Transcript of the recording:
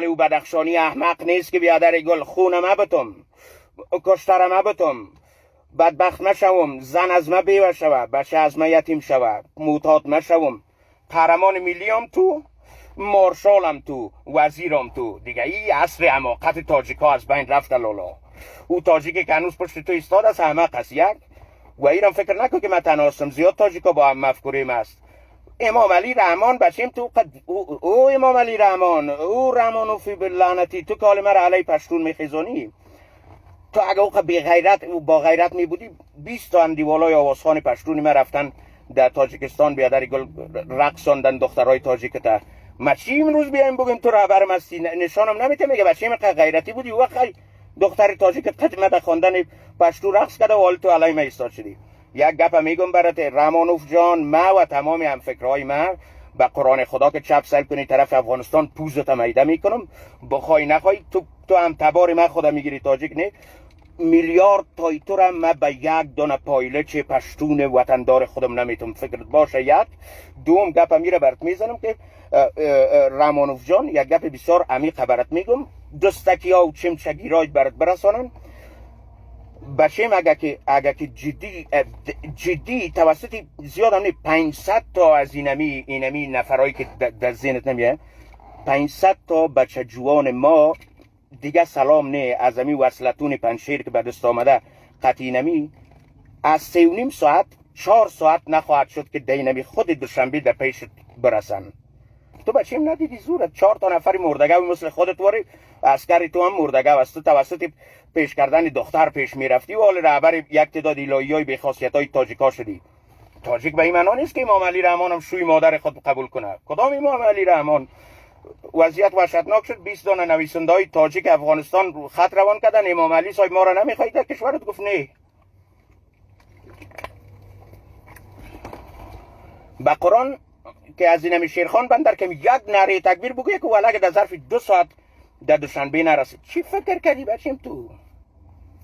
او بدخشانی احمق نیست که بیادر گل خونم بتم کشترم بتم بدبخت مشوم زن از ما بیوه شوه بچه از ما یتیم شوه معتاد مشوم قهرمان ملیم تو مارشالم تو وزیرم تو دیگه این عصر حماقت تاجیکا از بین رفت لالا. او تاجیک که هنوز پشت تو ایستاد از همه است یک و ایران فکر نکن که من تنها هستم زیاد تاجیکا با هم مفکوریم است. امام علی رحمان بچیم تو او امام علی رحمان او رحمانو فی باللعنتی تو کالمه را علی پشتون میخیزانی تو اگه او بی غیرت با غیرت می بودی 20 تا اندیوالای آوازخان پشتونی ما رفتن در تاجیکستان بیادر گل رقصاندن دخترای تاجیک تا ما چی امروز بیایم بگیم تو رهبرم هستی نشانم نمیته میگه بچه من غیرتی بودی و خیلی دختر تاجیک قدمه در خواندن پشتو رقص کرده و حال تو علی ما ایستاد شدی. یک گپ میگم برات رحمانوف جان ما و تمام همفکرهای ما به قرآن خدا که چپ سل کنی طرف افغانستان پوزت میده میکنم بخوای نخوای تو هم تبار من خدا میگیری تاجیک نه میلیارد تای تو را من به یک دانه پایله چه پشتون وطندار خودم نمیتونم فکرت باشه. یک دوم گپ میره برات میزنم که رحمانوف جان یک گپ بسیار عمیق برات میگم دستکی ها و چمچگی رای برات برسانن بچیم اگه که جدی توسط زیاد هم 500 تا از اینمی نفرهایی که در ذهنت نمیه 500 تا بچه جوان ما دیگه سلام نه از امی وصلتون پنشیر که به دست آمده قطعی نمی از 3.5 ساعت 4 ساعت نخواهد شد که دینمی خود دوشنبه در پیشت برسن. تو بچیم ندیدی زورت 4 تا نفر مردگاوی مثل خودت واری عسکری تو هم مردگاو است. تو توسط پیش کردن دختر پیش میرفتی و حال رهبر یک تعداد الهیای بی خاصیت های تاجیکا شدی. تاجیک به این معنا نیست که امام علی رحمان هم شوی مادر خود قبول کنه. کدام امام علی رحمان؟ وضعیت وحشتناک شد 20 دانه نویسنده های تاجیک افغانستان خط روان کردن امام علی صاحب ما را نمیخواهید در کشورت گفت نه. با قرآن که از اینمی شیرخان بندر که یک نعره تکبیر بگویه که ولکه در ظرف 2 ساعت در دوشنبه نرسید. چی فکر کردی بچیم تو؟